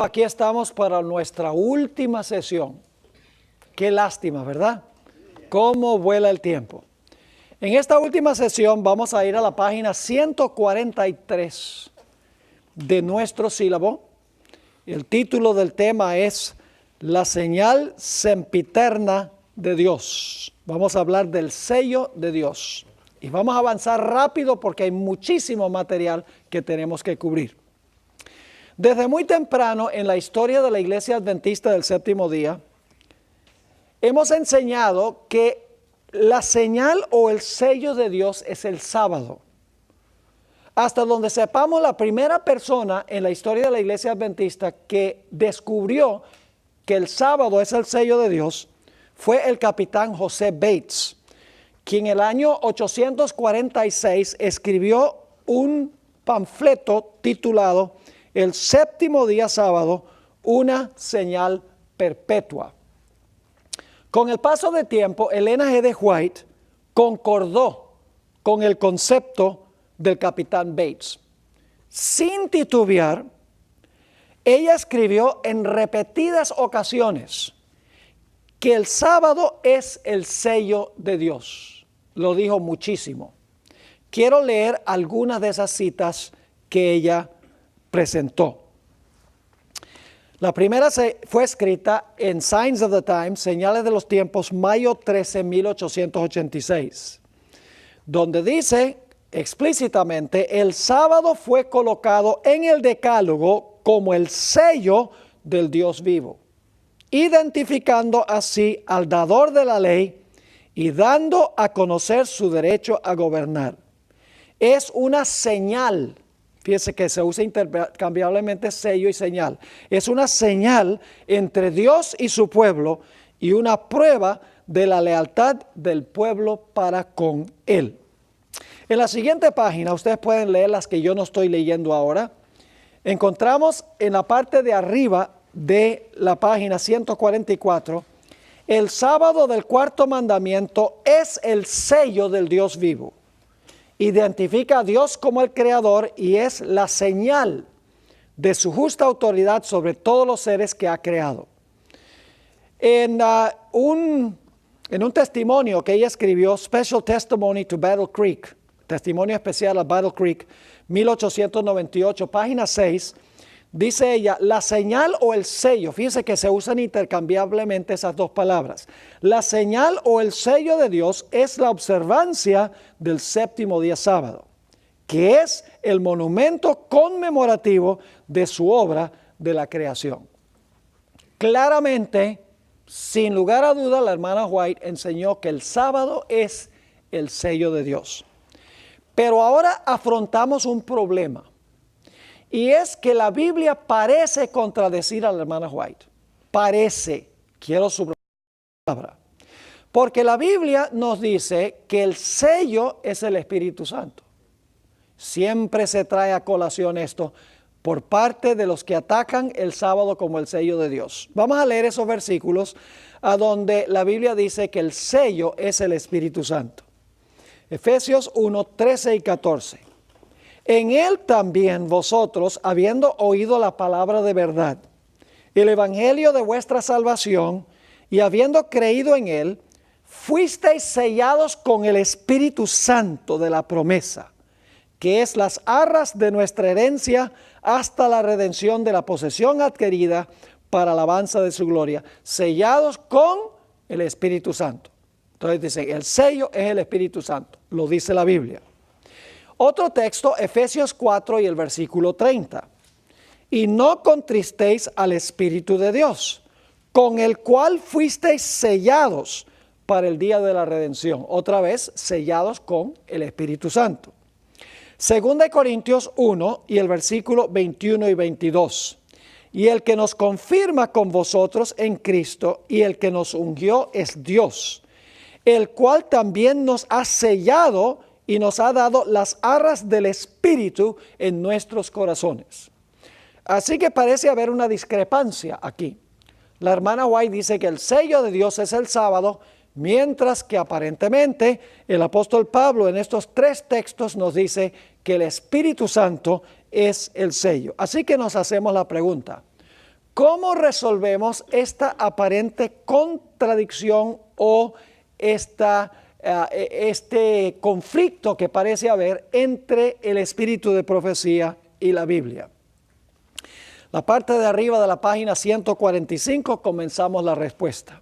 aquí estamos para nuestra última sesión. Qué lástima, ¿verdad? Cómo vuela el tiempo. En esta última sesión vamos a ir a la página 143 de nuestro sílabo. El título del tema es La señal sempiterna de Dios. Vamos a hablar del sello de Dios. Y vamos a avanzar rápido porque hay muchísimo material que tenemos que cubrir. Desde muy temprano en la historia de la Iglesia Adventista del Séptimo Día, hemos enseñado que la señal o el sello de Dios es el sábado. Hasta donde sepamos, la primera persona en la historia de la Iglesia Adventista que descubrió que el sábado es el sello de Dios fue el capitán José Bates, quien en el año 846 escribió un panfleto titulado El séptimo día sábado, una señal perpetua. Con el paso del tiempo, Elena G. de White concordó con el concepto del capitán Bates. Sin titubear, ella escribió en repetidas ocasiones que el sábado es el sello de Dios. Lo dijo muchísimo. Quiero leer algunas de esas citas que ella presentó. La primera fue escrita en Signs of the Times, Señales de los Tiempos, mayo 13, 1886, donde dice explícitamente: el sábado fue colocado en el decálogo como el sello del Dios vivo, identificando así al dador de la ley y dando a conocer su derecho a gobernar. Es una señal. Fíjese que se usa intercambiablemente sello y señal. Es una señal entre Dios y su pueblo y una prueba de la lealtad del pueblo para con Él. En la siguiente página, ustedes pueden leer las que yo no estoy leyendo ahora. Encontramos en la parte de arriba de la página 144, el sábado del cuarto mandamiento es el sello del Dios vivo. Identifica a Dios como el creador y es la señal de su justa autoridad sobre todos los seres que ha creado. En un testimonio que ella escribió, Special Testimony to Battle Creek, testimonio especial a Battle Creek, 1898, página 6, dice ella: la señal o el sello, fíjense que se usan intercambiablemente esas dos palabras. La señal o el sello de Dios es la observancia del séptimo día sábado, que es el monumento conmemorativo de su obra de la creación. Claramente, sin lugar a duda, la hermana White enseñó que el sábado es el sello de Dios. Pero ahora afrontamos un problema. Y es que la Biblia parece contradecir a la hermana White. Parece, quiero subrayar la palabra. Porque la Biblia nos dice que el sello es el Espíritu Santo. Siempre se trae a colación esto por parte de los que atacan el sábado como el sello de Dios. Vamos a leer esos versículos a donde la Biblia dice que el sello es el Espíritu Santo. Efesios 1, 13 y 14. En él también vosotros, habiendo oído la palabra de verdad, el evangelio de vuestra salvación, y habiendo creído en él, fuisteis sellados con el Espíritu Santo de la promesa, que es las arras de nuestra herencia hasta la redención de la posesión adquirida para alabanza de su gloria, sellados con el Espíritu Santo. Entonces dice, el sello es el Espíritu Santo, lo dice la Biblia. Otro texto, Efesios 4 y el versículo 30. Y no contristéis al Espíritu de Dios, con el cual fuisteis sellados para el día de la redención. Otra vez, sellados con el Espíritu Santo. Segunda de Corintios 1 y el versículo 21 y 22. Y el que nos confirma con vosotros en Cristo y el que nos ungió es Dios, el cual también nos ha sellado y nos ha dado las arras del Espíritu en nuestros corazones. Así que parece haber una discrepancia aquí. La hermana White dice que el sello de Dios es el sábado, mientras que aparentemente el apóstol Pablo en estos tres textos nos dice que el Espíritu Santo es el sello. Así que nos hacemos la pregunta: ¿Cómo resolvemos esta aparente contradicción o este conflicto que parece haber entre el espíritu de profecía y la Biblia? La parte de arriba de la página 145 comenzamos la respuesta.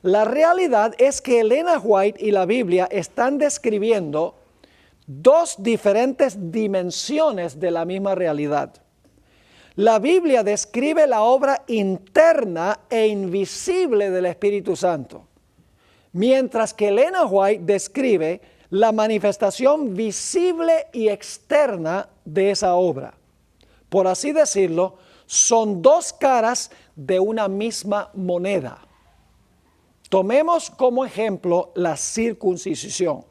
La realidad es que Elena White y la Biblia están describiendo dos diferentes dimensiones de la misma realidad. La Biblia describe la obra interna e invisible del Espíritu Santo, mientras que Elena White describe la manifestación visible y externa de esa obra. Por así decirlo, son dos caras de una misma moneda. Tomemos como ejemplo la circuncisión.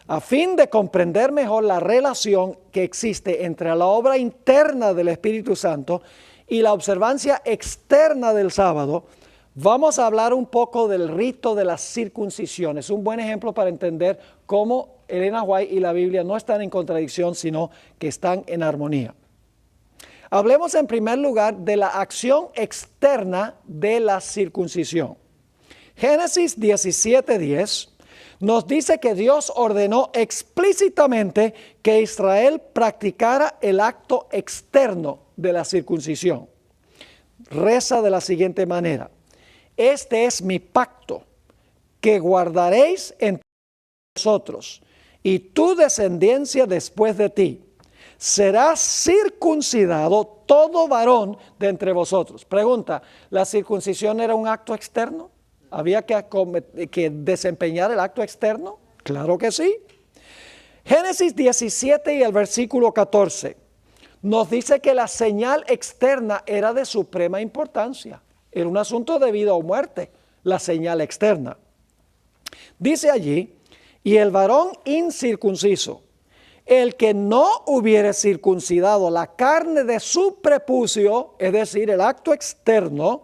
A fin de comprender mejor la relación que existe entre la obra interna del Espíritu Santo y la observancia externa del sábado, vamos a hablar un poco del rito de la circuncisión. Es un buen ejemplo para entender cómo Elena White y la Biblia no están en contradicción, sino que están en armonía. Hablemos en primer lugar de la acción externa de la circuncisión. Génesis 17:10 nos dice que Dios ordenó explícitamente que Israel practicara el acto externo de la circuncisión. Reza de la siguiente manera: este es mi pacto que guardaréis entre vosotros y tu descendencia después de ti. Será circuncidado todo varón de entre vosotros. Pregunta: ¿la circuncisión era un acto externo? ¿Había que desempeñar el acto externo? Claro que sí. Génesis 17 y el versículo 14 nos dice que la señal externa era de suprema importancia. Era un asunto de vida o muerte, la señal externa. Dice allí: y el varón incircunciso, el que no hubiere circuncidado la carne de su prepucio, es decir, el acto externo,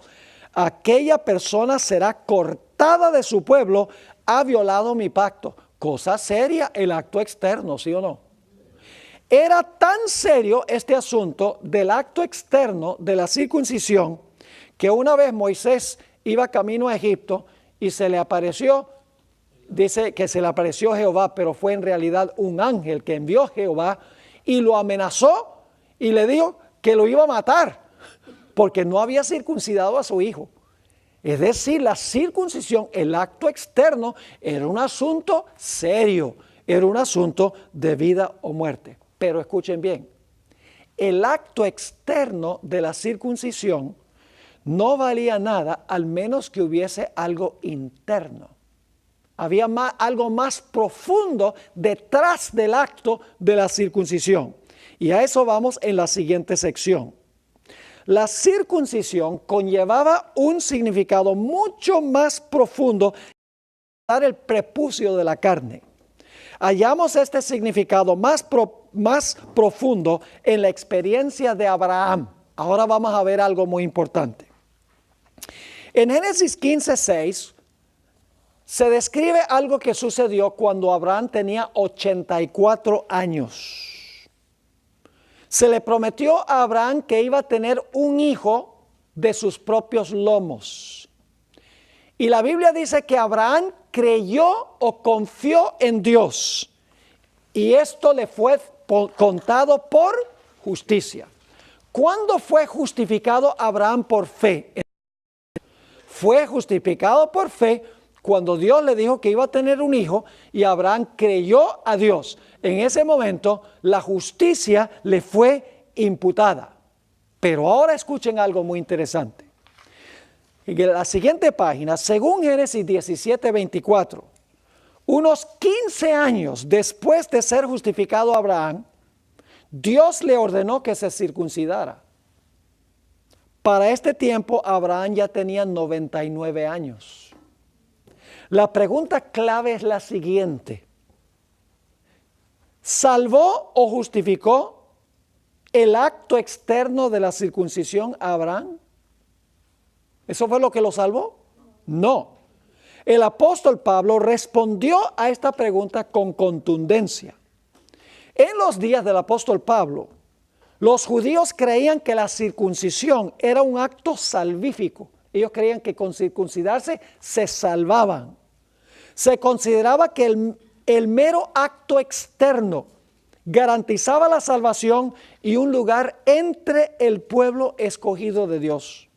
aquella persona será cortada de su pueblo, ha violado mi pacto. Cosa seria el acto externo, ¿sí o no? Era tan serio este asunto del acto externo de la circuncisión que una vez Moisés iba camino a Egipto y se le apareció, dice que se le apareció Jehová, pero fue en realidad un ángel que envió Jehová y lo amenazó y le dijo que lo iba a matar porque no había circuncidado a su hijo. Es decir, la circuncisión, el acto externo, era un asunto serio, era un asunto de vida o muerte. Pero escuchen bien, el acto externo de la circuncisión no valía nada al menos que hubiese algo interno. Había algo más profundo detrás del acto de la circuncisión. Y a eso vamos en la siguiente sección. La circuncisión conllevaba un significado mucho más profundo que el prepucio de la carne. Hallamos este significado más profundo en la experiencia de Abraham. Ahora vamos a ver algo muy importante. En Génesis 15:6 se describe algo que sucedió cuando Abraham tenía 84 años. Se le prometió a Abraham que iba a tener un hijo de sus propios lomos. Y la Biblia dice que Abraham creyó o confió en Dios. Y esto le fue contado por justicia. ¿Cuándo fue justificado Abraham por fe? Fue justificado por fe cuando Dios le dijo que iba a tener un hijo y Abraham creyó a Dios. En ese momento la justicia le fue imputada. Pero ahora escuchen algo muy interesante. En la siguiente página, según Génesis 17:24, unos 15 años después de ser justificado Abraham, Dios le ordenó que se circuncidara. Para este tiempo Abraham ya tenía 99 años. La pregunta clave es la siguiente: ¿salvó o justificó el acto externo de la circuncisión a Abraham? ¿Eso fue lo que lo salvó? No. El apóstol Pablo respondió a esta pregunta con contundencia. En los días del apóstol Pablo, Los judíos creían que la circuncisión era un acto salvífico. Ellos creían que con circuncidarse se salvaban. Se consideraba que el mero acto externo garantizaba la salvación y un lugar entre el pueblo escogido de Dios.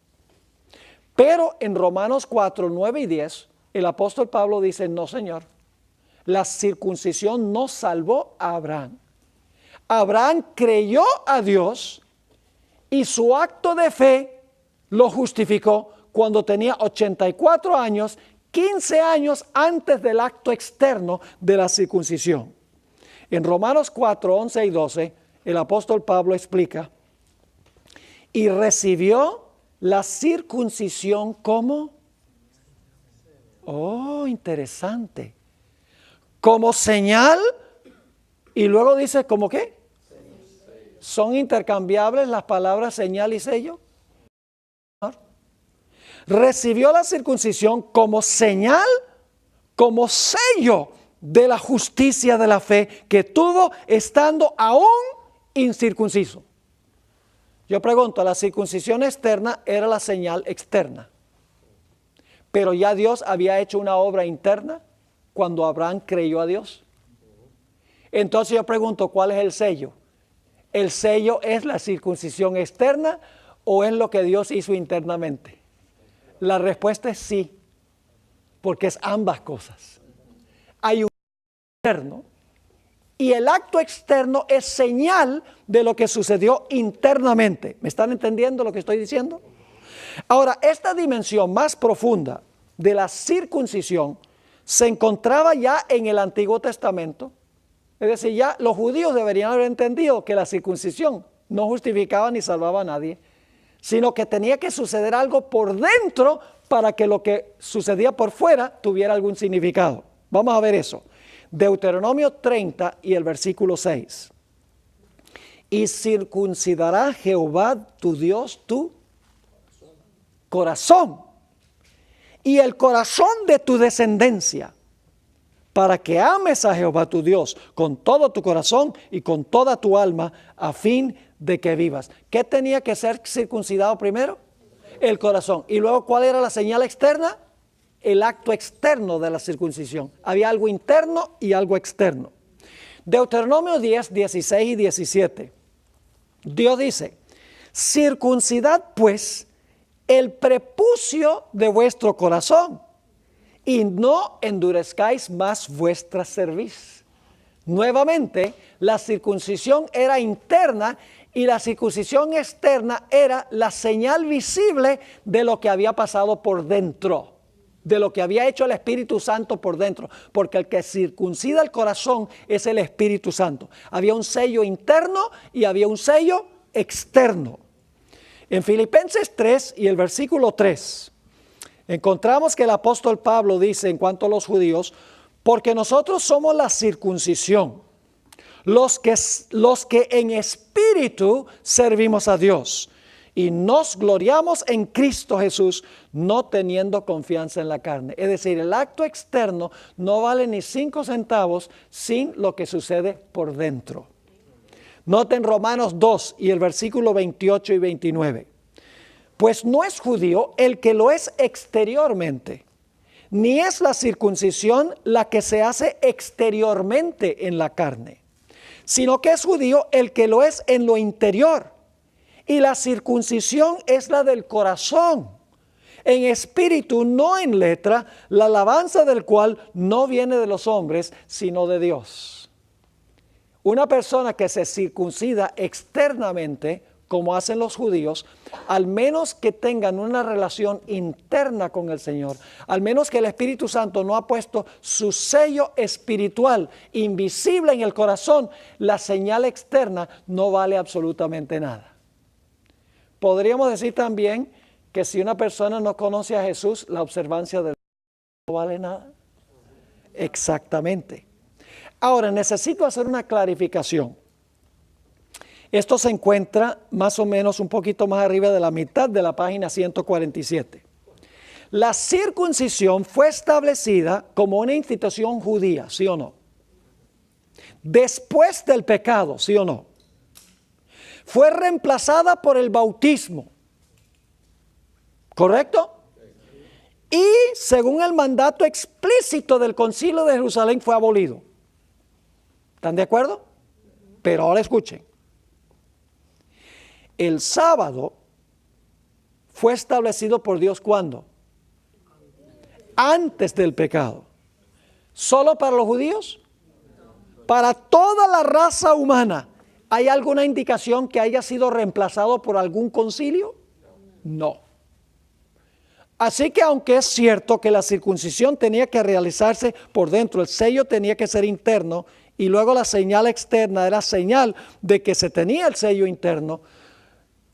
Pero en Romanos 4, 9 y 10, el apóstol Pablo dice, no, Señor, la circuncisión no salvó a Abraham. Abraham creyó a Dios y su acto de fe lo justificó cuando tenía 84 años, 15 años antes del acto externo de la circuncisión. En Romanos 4, 11 y 12, el apóstol Pablo explica, y recibió la circuncisión como, oh, interesante, como señal, y luego dice, ¿cómo qué? ¿Son intercambiables las palabras señal y sello? Recibió la circuncisión como señal, como sello de la justicia de la fe que tuvo estando aún incircunciso. Yo pregunto, la circuncisión externa era la señal externa, pero ya Dios había hecho una obra interna cuando Abraham creyó a Dios. Entonces yo pregunto, ¿cuál es el sello? ¿El sello es la circuncisión externa o es lo que Dios hizo internamente? La respuesta es sí, porque es ambas cosas. Hay un externo y el acto externo es señal de lo que sucedió internamente. ¿Me están entendiendo lo que estoy diciendo? Ahora, esta dimensión más profunda de la circuncisión se encontraba ya en el Antiguo Testamento. Es decir, ya los judíos deberían haber entendido que la circuncisión no justificaba ni salvaba a nadie, sino que tenía que suceder algo por dentro para que lo que sucedía por fuera tuviera algún significado. Vamos a ver eso. Deuteronomio 30 y el versículo 6. Y circuncidará Jehová tu Dios tu corazón y el corazón de tu descendencia, para que ames a Jehová tu Dios con todo tu corazón y con toda tu alma, a fin de que vivas. ¿Qué tenía que ser circuncidado primero? El corazón. Y luego, ¿cuál era la señal externa? El acto externo de la circuncisión. Había algo interno y algo externo. Deuteronomio 10, 16 y 17. Dios dice, circuncidad pues el prepucio de vuestro corazón y no endurezcáis más vuestra cerviz. Nuevamente, la circuncisión era interna y la circuncisión externa era la señal visible de lo que había pasado por dentro, de lo que había hecho el Espíritu Santo por dentro, porque el que circuncida el corazón es el Espíritu Santo. Había un sello interno y había un sello externo. En Filipenses 3 y el versículo 3, encontramos que el apóstol Pablo dice en cuanto a los judíos, porque nosotros somos la circuncisión, los que en espíritu servimos a Dios y nos gloriamos en Cristo Jesús, no teniendo confianza en la carne. Es decir, el acto externo no vale ni 5 centavos sin lo que sucede por dentro. Noten Romanos 2 y el versículo 28 y 29. Pues no es judío el que lo es exteriormente, ni es la circuncisión la que se hace exteriormente en la carne, sino que es judío el que lo es en lo interior. Y la circuncisión es la del corazón, en espíritu, no en letra, la alabanza del cual no viene de los hombres, sino de Dios. Una persona que se circuncida externamente, como hacen los judíos, al menos que tengan una relación interna con el Señor, al menos que el Espíritu Santo no ha puesto su sello espiritual invisible en el corazón, la señal externa no vale absolutamente nada. Podríamos decir también que si una persona no conoce a Jesús, la observancia del no vale nada. Exactamente. Ahora, necesito hacer una clarificación. Esto se encuentra más o menos un poquito más arriba de la mitad de la página 147. La circuncisión fue establecida como una institución judía, ¿sí o no? Después del pecado, ¿sí o no? fue reemplazada por el bautismo. ¿Correcto? Y según el mandato explícito del Concilio de Jerusalén fue abolido. ¿Están de acuerdo? Pero ahora escuchen. El sábado fue establecido por Dios ¿cuándo? Antes del pecado. ¿Solo para los judíos? Para toda la raza humana. ¿Hay alguna indicación que haya sido reemplazado por algún concilio? No. Así que aunque es cierto que la circuncisión tenía que realizarse por dentro, el sello tenía que ser interno y luego la señal externa era señal de que se tenía el sello interno,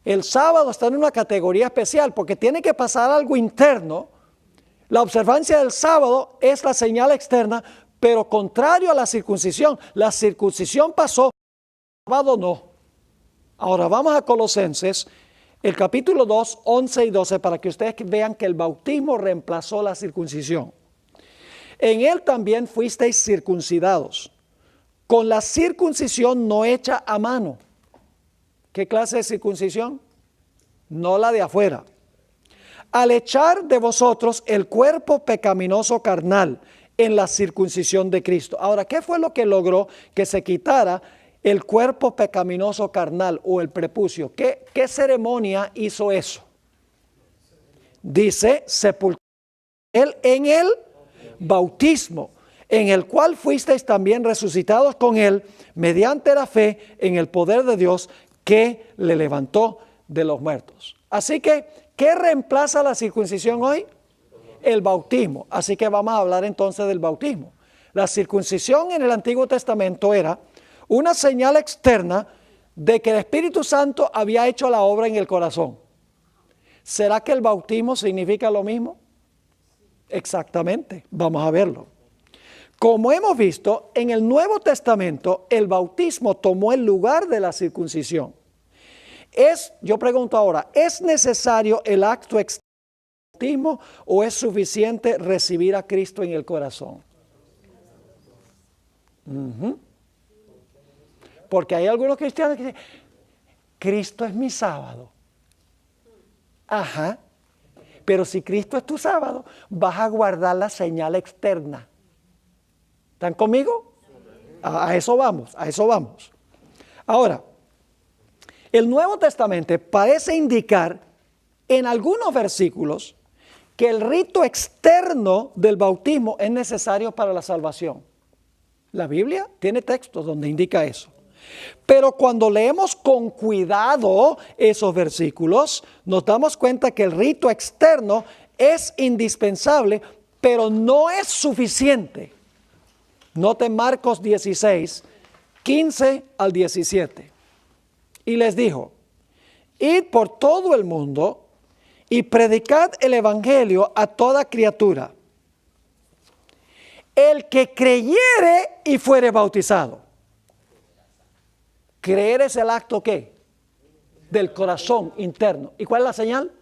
el sábado está en una categoría especial porque tiene que pasar algo interno. La observancia del sábado es la señal externa, pero contrario a la circuncisión pasó, el sábado no. Ahora vamos a Colosenses, el capítulo 2, 11 y 12, para que ustedes vean que el bautismo reemplazó la circuncisión. En él también fuisteis circuncidados, con la circuncisión no hecha a mano. ¿Qué clase de circuncisión? No la de afuera. Al echar de vosotros el cuerpo pecaminoso carnal en la circuncisión de Cristo. Ahora, ¿qué fue lo que logró que se quitara el cuerpo pecaminoso carnal o el prepucio? ¿Qué ceremonia hizo eso? Dice, sepultó él en el bautismo, en el cual fuisteis también resucitados con él mediante la fe en el poder de Dios que le levantó de los muertos. Así que, ¿qué reemplaza la circuncisión hoy? El bautismo. Así que vamos a hablar entonces del bautismo. La circuncisión en el Antiguo Testamento era una señal externa de que el Espíritu Santo había hecho la obra en el corazón. ¿Será que el bautismo significa lo mismo? Exactamente, vamos a verlo. Como hemos visto, en el Nuevo Testamento el bautismo tomó el lugar de la circuncisión. Yo pregunto ahora, ¿es necesario el acto externo del bautismo o es suficiente recibir a Cristo en el corazón? Porque hay algunos cristianos que dicen, Cristo es mi sábado. Ajá, pero si Cristo es tu sábado, vas a guardar la señal externa. ¿Están conmigo? A eso vamos, a eso vamos. Ahora, el Nuevo Testamento parece indicar en algunos versículos que el rito externo del bautismo es necesario para la salvación. La Biblia tiene textos donde indica eso. Pero cuando leemos con cuidado esos versículos, nos damos cuenta que el rito externo es indispensable, pero no es suficiente. Noten Marcos 16, 15 al 17. Y les dijo, id por todo el mundo y predicad el evangelio a toda criatura. El que creyere y fuere bautizado. Creer es el acto ¿qué? Del corazón interno. ¿Y cuál es la señal?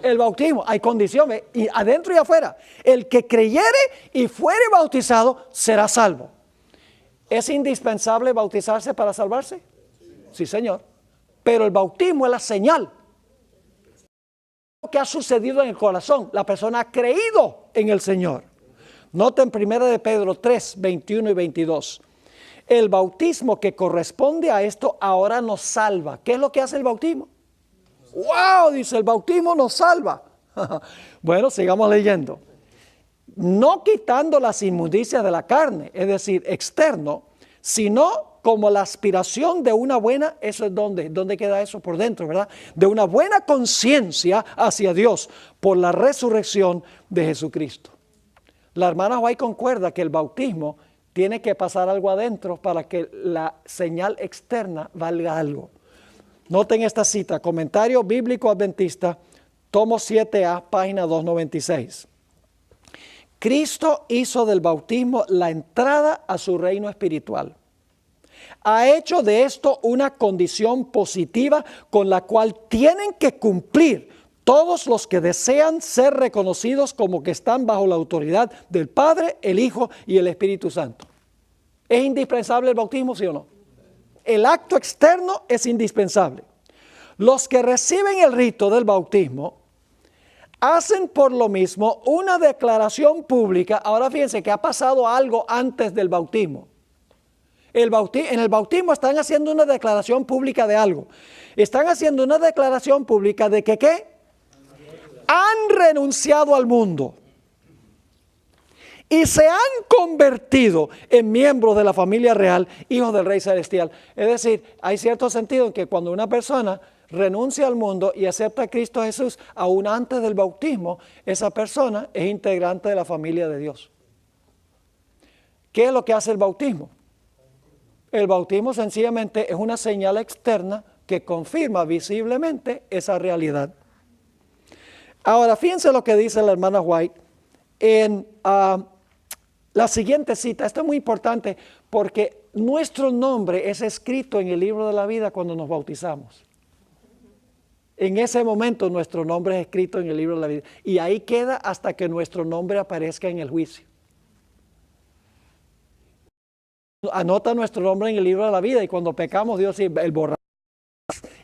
El bautismo. Hay condiciones, y adentro y afuera. El que creyere y fuere bautizado será salvo. ¿Es indispensable bautizarse para salvarse? Sí, Señor. Pero el bautismo es la señal. Lo que ha sucedido en el corazón. La persona ha creído en el Señor. Noten 1 de Pedro 3, 21 y 22. El bautismo que corresponde a esto ahora nos salva. ¿Qué es lo que hace el bautismo? ¡Wow! Dice, el bautismo nos salva. Bueno, sigamos leyendo. No quitando las inmundicias de la carne, es decir, externo, sino como la aspiración de una buena, ¿eso es dónde? ¿Dónde queda eso? Por dentro, ¿verdad? De una buena conciencia hacia Dios por la resurrección de Jesucristo. La hermana White concuerda que el bautismo tiene que pasar algo adentro para que la señal externa valga algo. Noten esta cita, Comentario Bíblico Adventista, tomo 7A, página 296. Cristo hizo del bautismo la entrada a su reino espiritual. Ha hecho de esto una condición positiva con la cual tienen que cumplir todos los que desean ser reconocidos como que están bajo la autoridad del Padre, el Hijo y el Espíritu Santo. ¿Es indispensable el bautismo, sí o no? el acto externo es indispensable. Los que reciben el rito del bautismo hacen por lo mismo una declaración pública. Ahora fíjense que ha pasado algo antes del bautismo. En el bautismo están haciendo una declaración pública de algo. Están haciendo una declaración pública de que ¿qué? Han renunciado al mundo. Y se han convertido en miembros de la familia real, hijos del Rey Celestial. Es decir, hay cierto sentido en que cuando una persona renuncia al mundo y acepta a Cristo Jesús, aún antes del bautismo, esa persona es integrante de la familia de Dios. ¿Qué es lo que hace el bautismo? El bautismo sencillamente es una señal externa que confirma visiblemente esa realidad. Ahora, fíjense lo que dice la hermana White en la siguiente cita. Esto es muy importante porque nuestro nombre es escrito en el libro de la vida cuando nos bautizamos. En ese momento nuestro nombre es escrito en el libro de la vida. Y ahí queda hasta que nuestro nombre aparezca en el juicio. Anota nuestro nombre en el libro de la vida y cuando pecamos Dios el borra.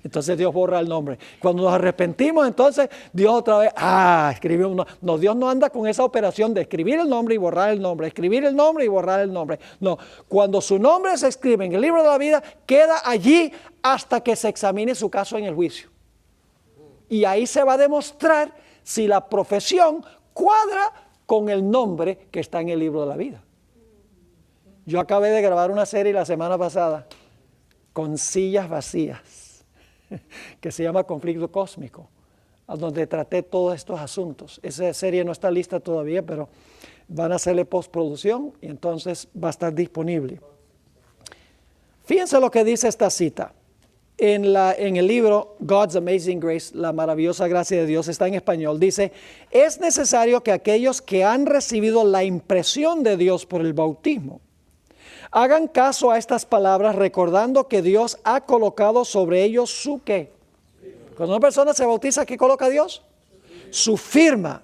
Entonces Dios borra el nombre. Cuando nos arrepentimos, entonces Dios otra vez, escribe un nombre. No, Dios no anda con esa operación de escribir el nombre y borrar el nombre, escribir el nombre y borrar el nombre. No, cuando su nombre se escribe en el libro de la vida, queda allí hasta que se examine su caso en el juicio. Y ahí se va a demostrar si la profesión cuadra con el nombre que está en el libro de la vida. Yo acabé de grabar una serie la semana pasada con sillas vacías, que se llama Conflicto Cósmico, donde traté todos estos asuntos. Esa serie no está lista todavía, pero van a hacerle postproducción y entonces va a estar disponible. Fíjense lo que dice esta cita. En el libro God's Amazing Grace, la maravillosa gracia de Dios, está en español. Dice, es necesario que aquellos que han recibido la impresión de Dios por el bautismo hagan caso a estas palabras, recordando que Dios ha colocado sobre ellos su ¿qué? Cuando una persona se bautiza, ¿qué coloca Dios? Su firma.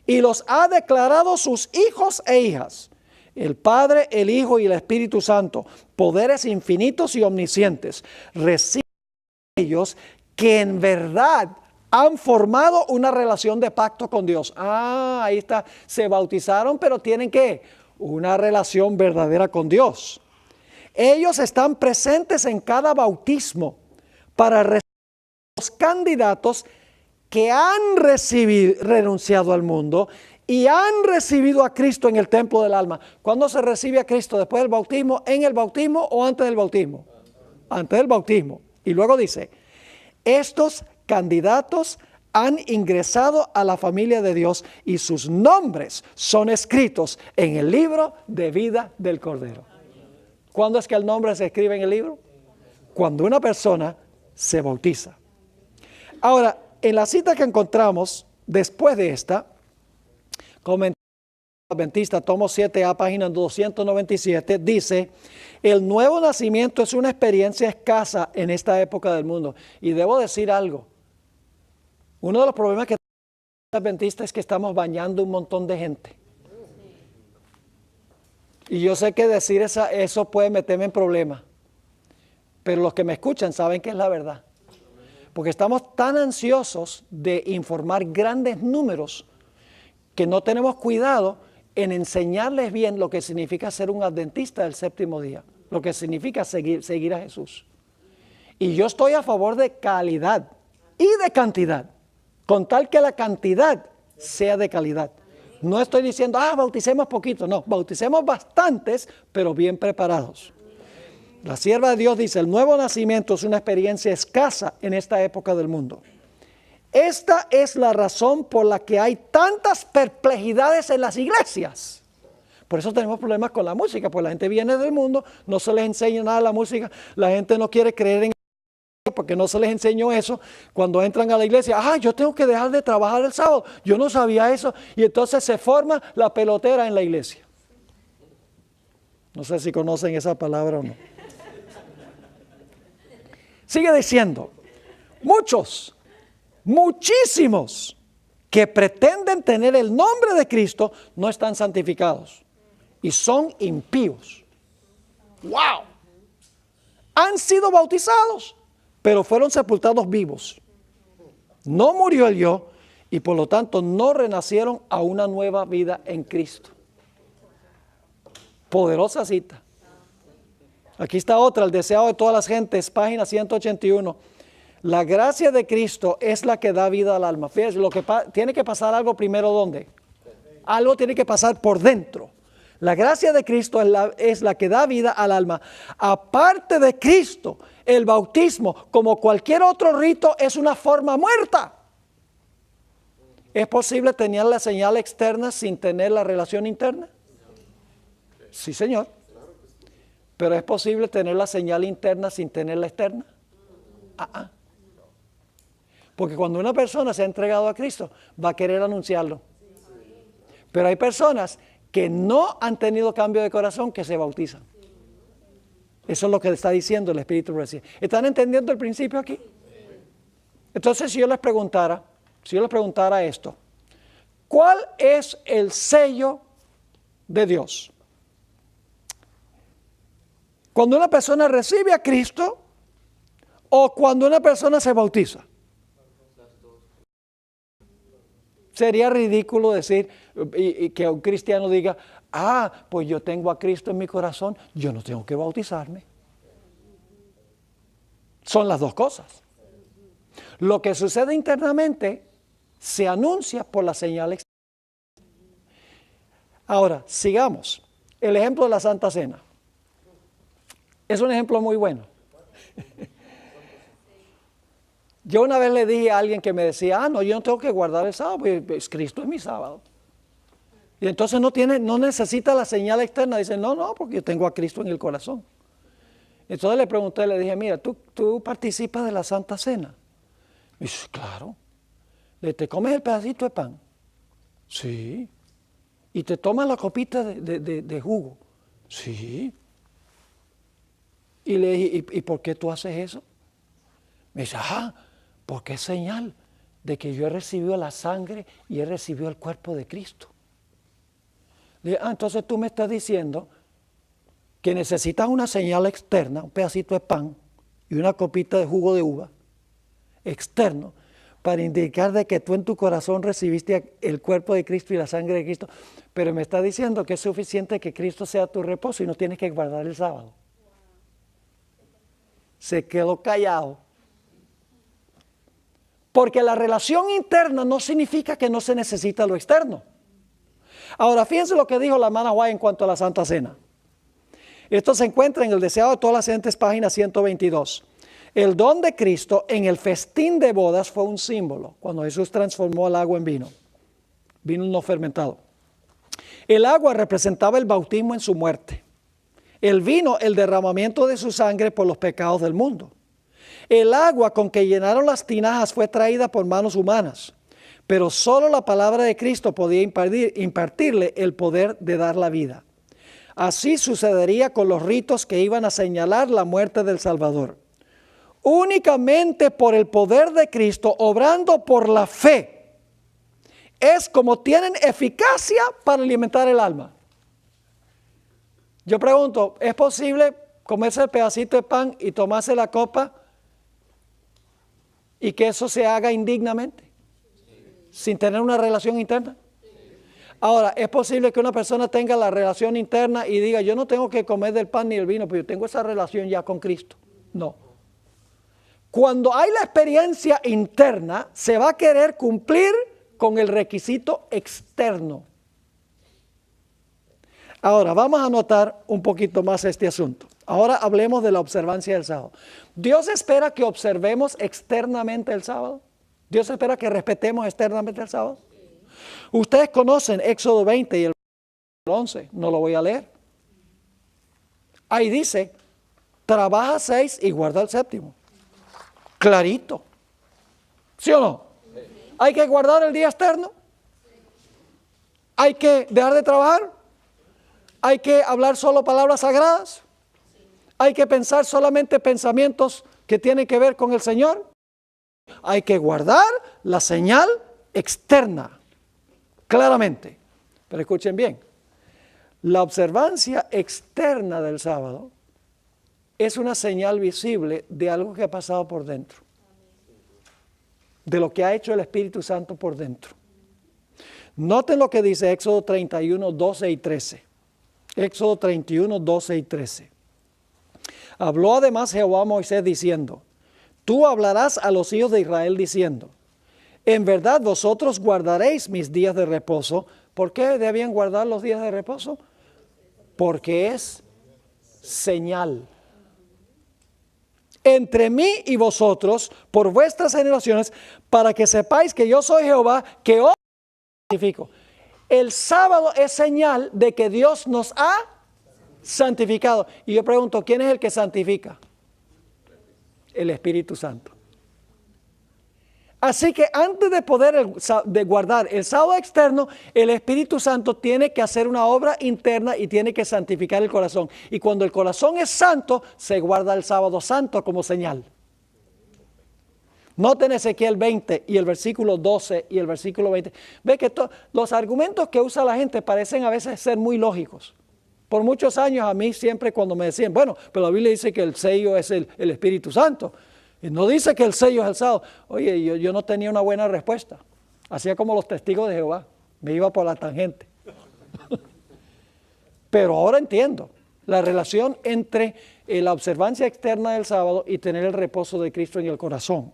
Y los ha declarado sus hijos e hijas. El Padre, el Hijo y el Espíritu Santo, poderes infinitos y omniscientes, reciben ellos que en verdad han formado una relación de pacto con Dios. Ahí está. Se bautizaron, pero tienen ¿qué? Una relación verdadera con Dios. Ellos están presentes en cada bautismo para recibir los candidatos que han renunciado al mundo y han recibido a Cristo en el templo del alma. ¿Cuándo se recibe a Cristo? ¿Después del bautismo? ¿En el bautismo o antes del bautismo? Antes del bautismo. Y luego dice, estos candidatos han ingresado a la familia de Dios y sus nombres son escritos en el libro de vida del Cordero. ¿Cuándo es que el nombre se escribe en el libro? Cuando una persona se bautiza. Ahora, en la cita que encontramos después de esta, comentario adventista, tomo 7a, página 297, dice, el nuevo nacimiento es una experiencia escasa en esta época del mundo. Y debo decir algo. Uno de los problemas que tenemos los adventistas es que estamos bañando un montón de gente. Y yo sé que decir eso puede meterme en problemas. Pero los que me escuchan saben que es la verdad. Porque estamos tan ansiosos de informar grandes números que no tenemos cuidado en enseñarles bien lo que significa ser un adventista del séptimo día. Lo que significa seguir a Jesús. Y yo estoy a favor de calidad y de cantidad. Con tal que la cantidad sea de calidad. No estoy diciendo, bauticemos poquito. No, bauticemos bastantes, pero bien preparados. La sierva de Dios dice, el nuevo nacimiento es una experiencia escasa en esta época del mundo. Esta es la razón por la que hay tantas perplejidades en las iglesias. Por eso tenemos problemas con la música, porque la gente viene del mundo, no se les enseña nada de la música, la gente no quiere creer en porque no se les enseñó eso. Cuando entran a la iglesia, yo tengo que dejar de trabajar el sábado, yo no sabía eso, y entonces se forma la pelotera en la iglesia. No sé si conocen esa palabra o no. Sigue diciendo, muchísimos que pretenden tener el nombre de Cristo no están santificados y son impíos. ¡Wow! han sido bautizados, pero fueron sepultados vivos. No murió el yo y por lo tanto no renacieron a una nueva vida en Cristo. Poderosa cita. Aquí está otra, el deseo de todas las gentes, página 181. La gracia de Cristo es la que da vida al alma. Fíjense, tiene que pasar algo primero, ¿dónde? Algo tiene que pasar por dentro. La gracia de Cristo es la que da vida al alma. Aparte de Cristo, el bautismo, como cualquier otro rito, es una forma muerta. ¿Es posible tener la señal externa sin tener la relación interna? Sí, señor. Pero ¿es posible tener la señal interna sin tener la externa? Porque cuando una persona se ha entregado a Cristo, va a querer anunciarlo. Pero hay personas que no han tenido cambio de corazón que se bautizan. Eso es lo que está diciendo el Espíritu recién. ¿Están entendiendo el principio aquí? Entonces, si yo les preguntara esto, ¿cuál es el sello de Dios? Cuando una persona recibe a Cristo o cuando una persona se bautiza. Sería ridículo decir y que un cristiano diga, pues yo tengo a Cristo en mi corazón, yo no tengo que bautizarme. Son las dos cosas. Lo que sucede internamente se anuncia por la señal externa. Ahora, sigamos. El ejemplo de la Santa Cena. Es un ejemplo muy bueno. Yo una vez le dije a alguien que me decía, no, yo no tengo que guardar el sábado, pues Cristo es mi sábado. Y entonces no necesita la señal externa. Dice, no, porque yo tengo a Cristo en el corazón. Entonces le pregunté, le dije, mira, ¿tú participas de la Santa Cena? Y dice, claro. ¿Te comes el pedacito de pan? Sí. ¿Y te tomas la copita de jugo? Sí. Y le dije, ¿y por qué tú haces eso? Me dice, porque es señal de que yo he recibido la sangre y he recibido el cuerpo de Cristo. Le dije, entonces tú me estás diciendo que necesitas una señal externa, un pedacito de pan y una copita de jugo de uva externo, para indicar de que tú en tu corazón recibiste el cuerpo de Cristo y la sangre de Cristo, pero me está diciendo que es suficiente que Cristo sea tu reposo y no tienes que guardar el sábado. Se quedó callado. Porque la relación interna no significa que no se necesita lo externo. Ahora, fíjense lo que dijo la hermana White en cuanto a la Santa Cena. Esto se encuentra en el Deseado de todas las gentes, página 122. El don de Cristo en el festín de bodas fue un símbolo, cuando Jesús transformó el agua en vino no fermentado. El agua representaba el bautismo en su muerte. El vino, el derramamiento de su sangre por los pecados del mundo. El agua con que llenaron las tinajas fue traída por manos humanas, pero solo la palabra de Cristo podía impartirle el poder de dar la vida. Así sucedería con los ritos que iban a señalar la muerte del Salvador. Únicamente por el poder de Cristo, obrando por la fe, es como tienen eficacia para alimentar el alma. Yo pregunto, ¿es posible comerse el pedacito de pan y tomarse la copa y que eso se haga indignamente? Sin tener una relación interna. Ahora, ¿es posible que una persona tenga la relación interna y diga, yo no tengo que comer del pan ni del vino, pero yo tengo esa relación ya con Cristo? No. Cuando hay la experiencia interna, se va a querer cumplir con el requisito externo. Ahora, vamos a notar un poquito más este asunto. Ahora hablemos de la observancia del sábado. ¿Dios espera que observemos externamente el sábado? ¿Dios espera que respetemos externamente el sábado? Ustedes conocen Éxodo 20 y el 11, no lo voy a leer. Ahí dice, trabaja 6 y guarda el séptimo. Clarito. ¿Sí o no? ¿Hay que guardar el día externo? ¿Hay que dejar de trabajar? ¿Hay que hablar solo palabras sagradas? ¿Hay que pensar solamente pensamientos que tienen que ver con el Señor? Hay que guardar la señal externa, claramente. Pero escuchen bien, la observancia externa del sábado es una señal visible de algo que ha pasado por dentro, de lo que ha hecho el Espíritu Santo por dentro. Noten lo que dice Éxodo 31, 12 y 13. Éxodo 31, 12 y 13. Habló además Jehová a Moisés diciendo, tú hablarás a los hijos de Israel diciendo, en verdad vosotros guardaréis mis días de reposo. ¿Por qué debían guardar los días de reposo? Porque es señal entre mí y vosotros por vuestras generaciones, para que sepáis que yo soy Jehová, que os santifico. El sábado es señal de que Dios nos ha santificado. Y yo pregunto, ¿quién es el que santifica? El Espíritu Santo. Así que antes de poder de guardar el sábado externo, el Espíritu Santo tiene que hacer una obra interna y tiene que santificar el corazón. Y cuando el corazón es santo, se guarda el sábado santo como señal. Noten Ezequiel 20 y el versículo 12 y el versículo 20. Ve que los argumentos que usa la gente parecen a veces ser muy lógicos. Por muchos años a mí siempre cuando me decían, bueno, pero la Biblia dice que el sello es el Espíritu Santo. Y no dice que el sello es el sábado. Oye, yo no tenía una buena respuesta. Hacía como los testigos de Jehová. Me iba por la tangente. Pero ahora entiendo la relación entre la observancia externa del sábado y tener el reposo de Cristo en el corazón.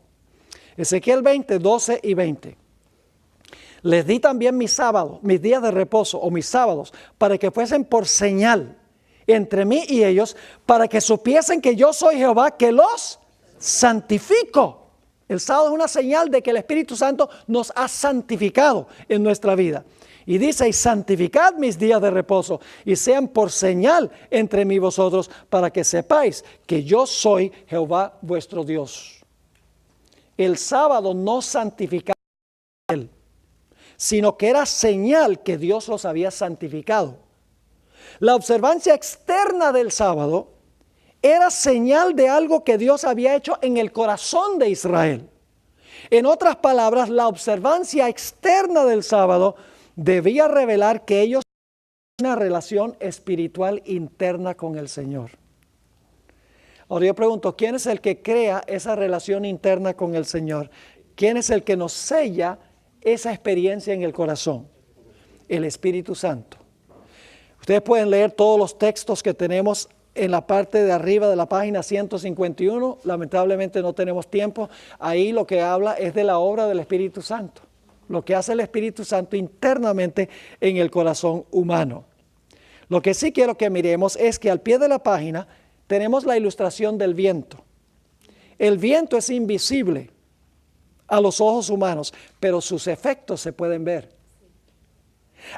Ezequiel 20, 12 y 20. Les di también mis sábados, mis días de reposo o mis sábados, para que fuesen por señal entre mí y ellos, para que supiesen que yo soy Jehová, que los santifico. El sábado es una señal de que el Espíritu Santo nos ha santificado en nuestra vida. Y dice, y santificad mis días de reposo, y sean por señal entre mí y vosotros, para que sepáis que yo soy Jehová vuestro Dios. El sábado no santificaba a él, sino que era señal que Dios los había santificado. La observancia externa del sábado era señal de algo que Dios había hecho en el corazón de Israel. En otras palabras, la observancia externa del sábado debía revelar que ellos tenían una relación espiritual interna con el Señor. Ahora yo pregunto, ¿quién es el que crea esa relación interna con el Señor? ¿Quién es el que nos sella esa experiencia en el corazón? El Espíritu Santo. Ustedes pueden leer todos los textos que tenemos en la parte de arriba de la página 151. Lamentablemente no tenemos tiempo. Ahí lo que habla es de la obra del Espíritu Santo. Lo que hace el Espíritu Santo internamente en el corazón humano. Lo que sí quiero que miremos es que al pie de la página tenemos la ilustración del viento. El viento es invisible a los ojos humanos, pero sus efectos se pueden ver.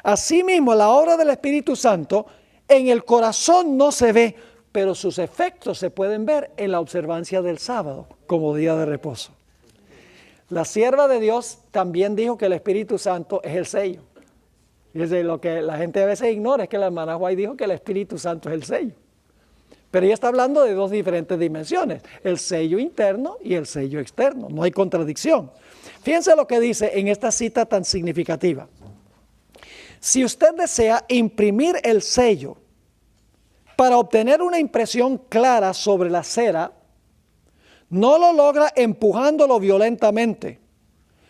Asimismo, la obra del Espíritu Santo en el corazón no se ve, pero sus efectos se pueden ver en la observancia del sábado como día de reposo. La sierva de Dios también dijo que el Espíritu Santo es el sello. Y es lo que la gente a veces ignora, es que la hermana White dijo que el Espíritu Santo es el sello. Pero ella está hablando de dos diferentes dimensiones, el sello interno y el sello externo, no hay contradicción. Fíjense lo que dice en esta cita tan significativa. Si usted desea imprimir el sello para obtener una impresión clara sobre la cera, no lo logra empujándolo violentamente,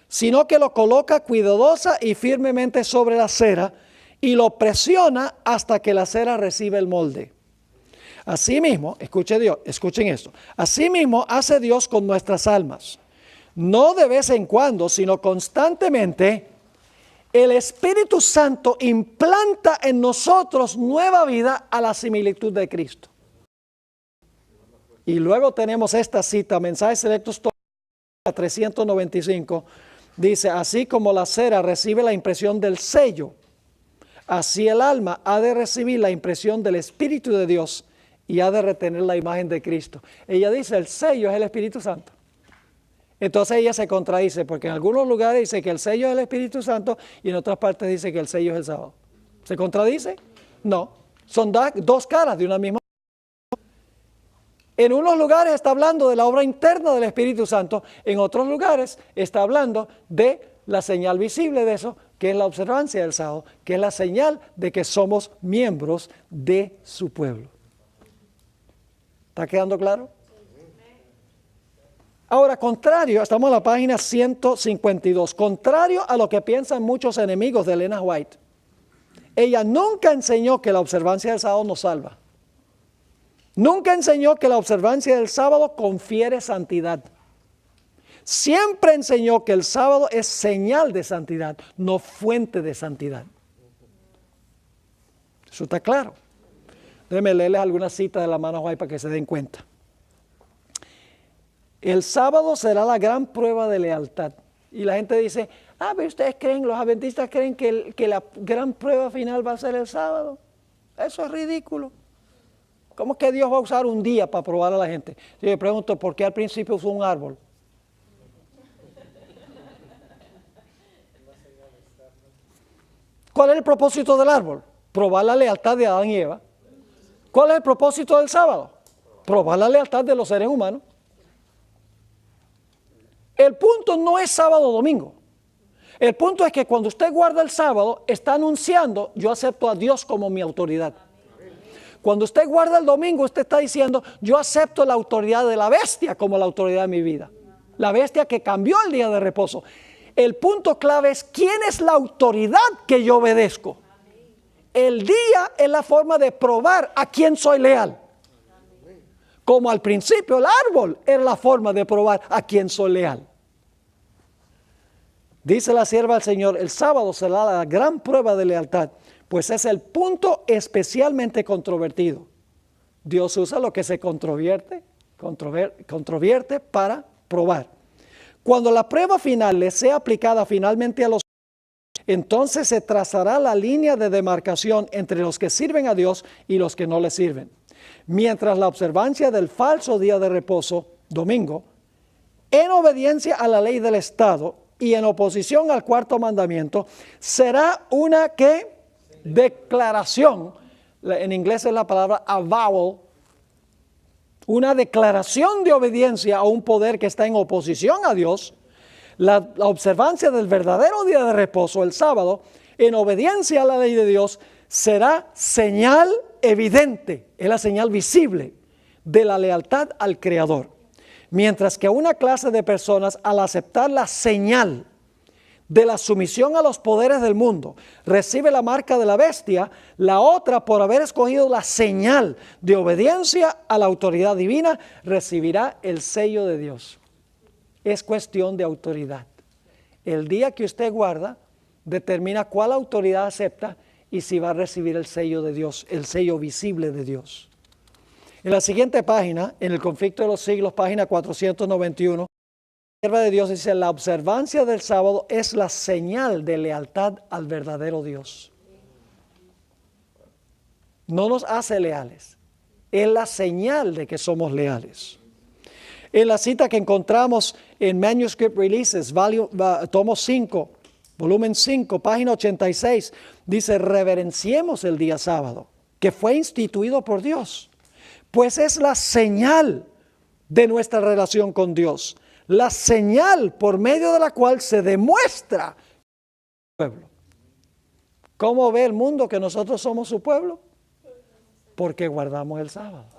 sino que lo coloca cuidadosa y firmemente sobre la cera y lo presiona hasta que la cera recibe el molde. Asimismo, escuchen esto, asimismo hace Dios con nuestras almas. No de vez en cuando, sino constantemente, el Espíritu Santo implanta en nosotros nueva vida a la similitud de Cristo. Y luego tenemos esta cita, Mensajes Selectos 395, dice, así como la cera recibe la impresión del sello, así el alma ha de recibir la impresión del Espíritu de Dios y ha de retener la imagen de Cristo. Ella dice, el sello es el Espíritu Santo. Entonces ella se contradice, porque en algunos lugares dice que el sello es el Espíritu Santo y en otras partes dice que el sello es el sábado. ¿Se contradice? No, son dos caras de una misma. En unos lugares está hablando de la obra interna del Espíritu Santo, en otros lugares está hablando de la señal visible de eso, que es la observancia del sábado, que es la señal de que somos miembros de su pueblo. ¿Está quedando claro? Ahora, contrario, estamos en la página 152, contrario a lo que piensan muchos enemigos de Elena White. Ella nunca enseñó que la observancia del sábado nos salva. Nunca enseñó que la observancia del sábado confiere santidad. Siempre enseñó que el sábado es señal de santidad, no fuente de santidad. Eso está claro. Déjenme leerles algunas citas de la hermana White para que se den cuenta. El sábado será la gran prueba de lealtad. Y la gente dice, pero ustedes creen, los adventistas creen que la gran prueba final va a ser el sábado. Eso es ridículo. ¿Cómo es que Dios va a usar un día para probar a la gente? Yo le pregunto, ¿por qué al principio usó un árbol? ¿Cuál es el propósito del árbol? Probar la lealtad de Adán y Eva. ¿Cuál es el propósito del sábado? Probar la lealtad de los seres humanos. El punto no es sábado o domingo. El punto es que cuando usted guarda el sábado, está anunciando, yo acepto a Dios como mi autoridad. Cuando usted guarda el domingo, usted está diciendo, yo acepto la autoridad de la bestia como la autoridad de mi vida. La bestia que cambió el día de reposo. El punto clave es, ¿quién es la autoridad que yo obedezco? El día es la forma de probar a quién soy leal. Como al principio el árbol era la forma de probar a quién soy leal. Dice la sierva del Señor, el sábado será la gran prueba de lealtad, pues es el punto especialmente controvertido. Dios usa lo que se controvierte para probar. Cuando la prueba final le sea aplicada finalmente a los entonces se trazará la línea de demarcación entre los que sirven a Dios y los que no le sirven. Mientras la observancia del falso día de reposo, domingo, en obediencia a la ley del Estado y en oposición al cuarto mandamiento, será una ¿qué? Declaración. En inglés es la palabra avowal. Una declaración de obediencia a un poder que está en oposición a Dios. La observancia del verdadero día de reposo, el sábado, en obediencia a la ley de Dios, será señal evidente, es la señal visible de la lealtad al Creador. Mientras que una clase de personas, al aceptar la señal de la sumisión a los poderes del mundo, recibe la marca de la bestia, la otra, por haber escogido la señal de obediencia a la autoridad divina, recibirá el sello de Dios. Es cuestión de autoridad. El día que usted guarda determina cuál autoridad acepta y si va a recibir el sello de Dios, el sello visible de Dios. En la siguiente página, en el conflicto de los siglos, página 491, la sierva de Dios dice, la observancia del sábado es la señal de lealtad al verdadero Dios. No nos hace leales, es la señal de que somos leales. En la cita que encontramos en Manuscript Releases, tomo 5, volumen 5, página 86, dice, reverenciemos el día sábado, que fue instituido por Dios, pues es la señal de nuestra relación con Dios, la señal por medio de la cual se demuestra el pueblo. ¿Cómo ve el mundo que nosotros somos su pueblo? Porque guardamos el sábado.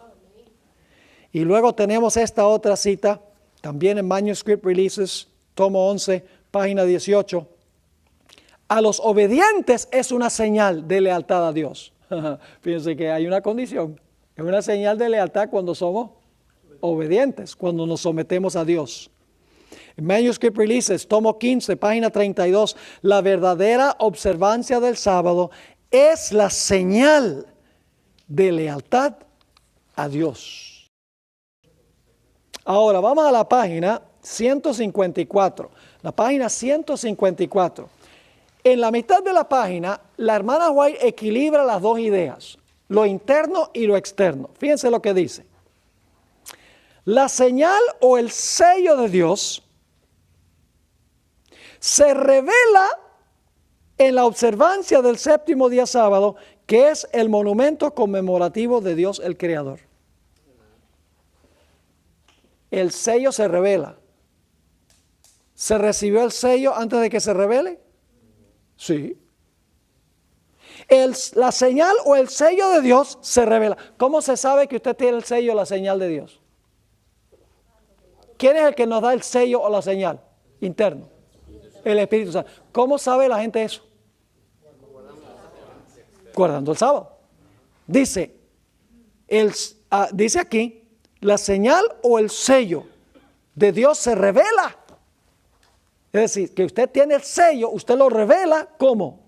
Y luego tenemos esta otra cita, también en Manuscript Releases, tomo 11, página 18. A los obedientes es una señal de lealtad a Dios. Fíjense que hay una condición. Es una señal de lealtad cuando somos obedientes, cuando nos sometemos a Dios. En Manuscript Releases, tomo 15, página 32. La verdadera observancia del sábado es la señal de lealtad a Dios. Ahora vamos a la página 154, la página 154. En la mitad de la página, la hermana White equilibra las dos ideas, lo interno y lo externo. Fíjense lo que dice. La señal o el sello de Dios se revela en la observancia del séptimo día sábado, que es el monumento conmemorativo de Dios el Creador. El sello se revela. ¿Se recibió el sello antes de que se revele? Sí. La señal o el sello de Dios se revela. ¿Cómo se sabe que usted tiene el sello o la señal de Dios? ¿Quién es el que nos da el sello o la señal interno? El Espíritu Santo. ¿Cómo sabe la gente eso? Guardando el sábado. Dice aquí, la señal o el sello de Dios se revela. Es decir, que usted tiene el sello, usted lo revela, ¿cómo?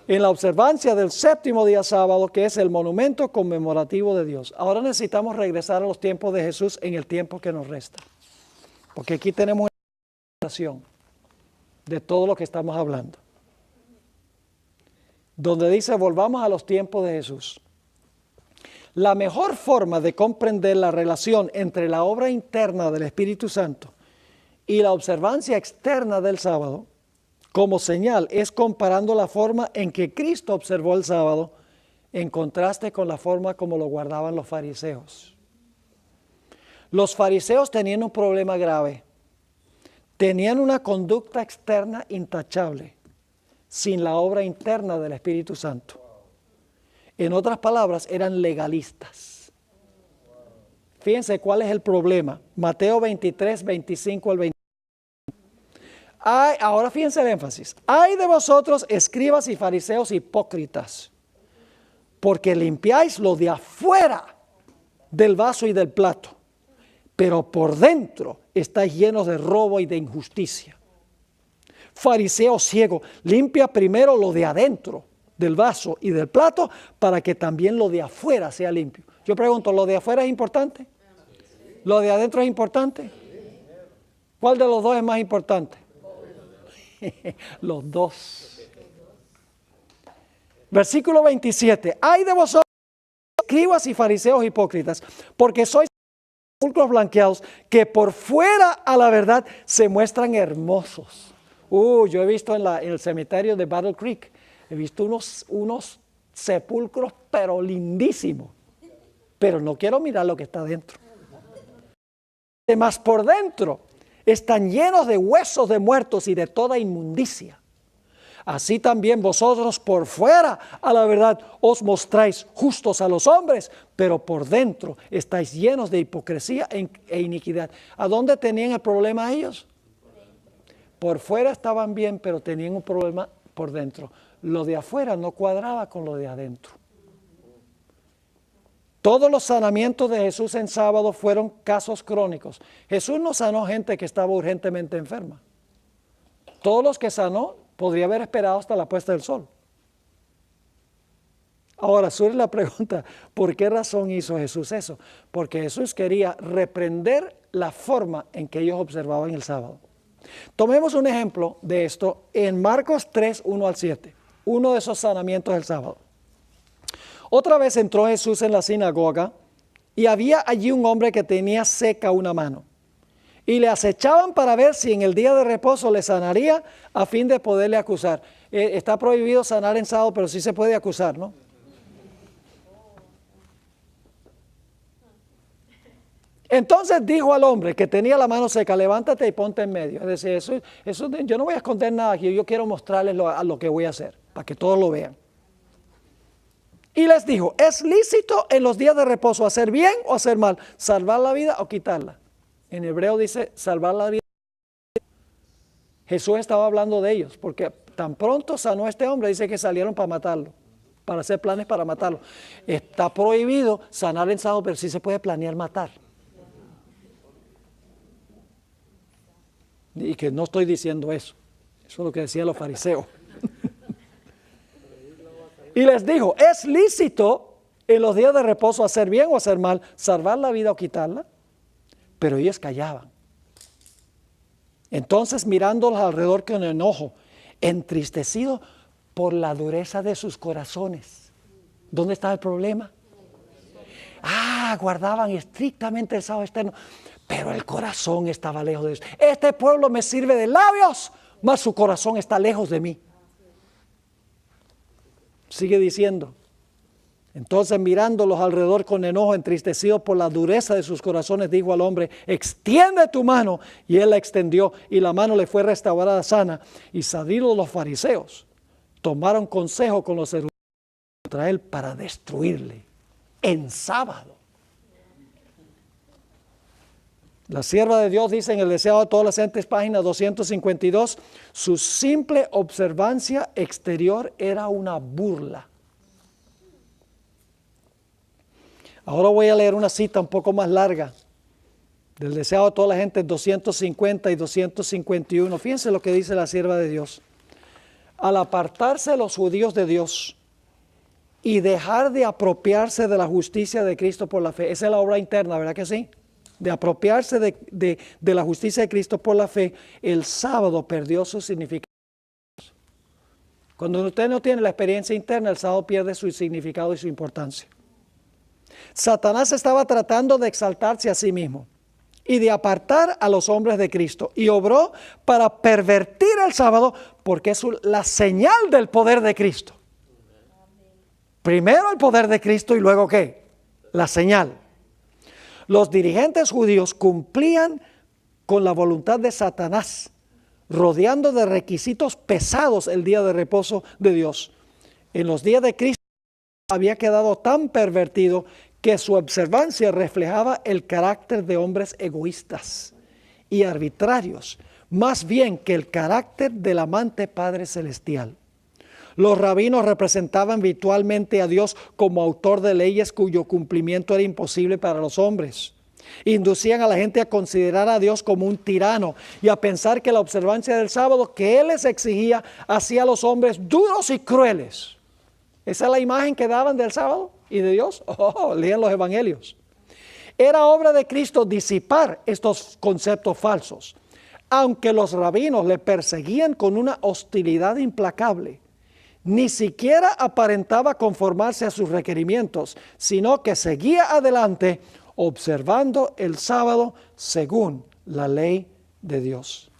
En la observancia del séptimo día sábado, que es el monumento conmemorativo de Dios. Ahora necesitamos regresar a los tiempos de Jesús en el tiempo que nos resta. Porque aquí tenemos una presentación de todo lo que estamos hablando. Donde dice, volvamos a los tiempos de Jesús. La mejor forma de comprender la relación entre la obra interna del Espíritu Santo y la observancia externa del sábado, como señal, es comparando la forma en que Cristo observó el sábado en contraste con la forma como lo guardaban los fariseos. Los fariseos tenían un problema grave. Tenían una conducta externa intachable, sin la obra interna del Espíritu Santo. En otras palabras, eran legalistas. Fíjense cuál es el problema. Mateo 23, 25 al 20. Ahora fíjense el énfasis. Ay de vosotros, escribas y fariseos hipócritas, porque limpiáis lo de afuera del vaso y del plato, pero por dentro estáis llenos de robo y de injusticia. Fariseo ciego, limpia primero lo de adentro del vaso y del plato para que también lo de afuera sea limpio. Yo pregunto, ¿lo de afuera es importante? ¿Lo de adentro es importante? ¿Cuál de los dos es más importante? Los dos. Versículo 27. Ay de vosotros, escribas y fariseos hipócritas, porque sois sepulcros blanqueados que por fuera a la verdad se muestran hermosos. Yo he visto en el cementerio de Battle Creek, he visto unos sepulcros pero lindísimos, pero no quiero mirar lo que está dentro. Además por dentro están llenos de huesos de muertos y de toda inmundicia. Así también vosotros por fuera a la verdad os mostráis justos a los hombres, pero por dentro estáis llenos de hipocresía e iniquidad. ¿A dónde tenían el problema ellos? Por fuera estaban bien, pero tenían un problema por dentro. Lo de afuera no cuadraba con lo de adentro. Todos los sanamientos de Jesús en sábado fueron casos crónicos. Jesús no sanó gente que estaba urgentemente enferma. Todos los que sanó podría haber esperado hasta la puesta del sol. Ahora surge la pregunta, ¿por qué razón hizo Jesús eso? Porque Jesús quería reprender la forma en que ellos observaban el sábado. Tomemos un ejemplo de esto en Marcos 3, 1 al 7, uno de esos sanamientos del sábado. Otra vez entró Jesús en la sinagoga y había allí un hombre que tenía seca una mano. Y le acechaban para ver si en el día de reposo le sanaría a fin de poderle acusar. Está prohibido sanar en sábado, pero sí se puede acusar, ¿no? Entonces dijo al hombre que tenía la mano seca, levántate y ponte en medio. Es decir, yo no voy a esconder nada aquí, yo quiero mostrarles lo que voy a hacer, para que todos lo vean. Y les dijo, ¿es lícito en los días de reposo hacer bien o hacer mal? ¿Salvar la vida o quitarla? En hebreo dice salvar la vida. Jesús estaba hablando de ellos, porque tan pronto sanó a este hombre, dice que salieron para matarlo, para hacer planes para matarlo. Está prohibido sanar en sábado, pero sí se puede planear matar. Y que no estoy diciendo eso. Eso es lo que decían los fariseos. Y les dijo, ¿es lícito en los días de reposo hacer bien o hacer mal, salvar la vida o quitarla? Pero ellos callaban. Entonces mirándolos alrededor con enojo, entristecidos por la dureza de sus corazones. ¿Dónde está el problema? Guardaban estrictamente el sábado externo, pero el corazón estaba lejos de Dios. Este pueblo me sirve de labios, mas su corazón está lejos de mí. Sigue diciendo, entonces mirándolos alrededor con enojo, entristecidos por la dureza de sus corazones, dijo al hombre, extiende tu mano. Y él la extendió y la mano le fue restaurada sana. Y salidos los fariseos tomaron consejo con los eruditos contra él para destruirle en sábado. La sierva de Dios dice en el Deseado de todas las gentes, página 252, su simple observancia exterior era una burla. Ahora voy a leer una cita un poco más larga del Deseado de toda la gente, 250 y 251. Fíjense lo que dice la sierva de Dios. Al apartarse los judíos de Dios y dejar de apropiarse de la justicia de Cristo por la fe, esa es la obra interna, ¿verdad que sí? De apropiarse de la justicia de Cristo por la fe, el sábado perdió su significado. Cuando usted no tiene la experiencia interna, el sábado pierde su significado y su importancia. Satanás estaba tratando de exaltarse a sí mismo y de apartar a los hombres de Cristo, y obró para pervertir el sábado porque es la señal del poder de Cristo. Primero el poder de Cristo y luego ¿qué? La señal. Los dirigentes judíos cumplían con la voluntad de Satanás, rodeando de requisitos pesados el día de reposo de Dios. En los días de Cristo había quedado tan pervertido que su observancia reflejaba el carácter de hombres egoístas y arbitrarios, más bien que el carácter del amante Padre Celestial. Los rabinos representaban virtualmente a Dios como autor de leyes cuyo cumplimiento era imposible para los hombres. Inducían a la gente a considerar a Dios como un tirano y a pensar que la observancia del sábado que Él les exigía hacía a los hombres duros y crueles. ¿Esa es la imagen que daban del sábado y de Dios? Lean los evangelios. Era obra de Cristo disipar estos conceptos falsos. Aunque los rabinos le perseguían con una hostilidad implacable, ni siquiera aparentaba conformarse a sus requerimientos, sino que seguía adelante observando el sábado según la ley de Dios.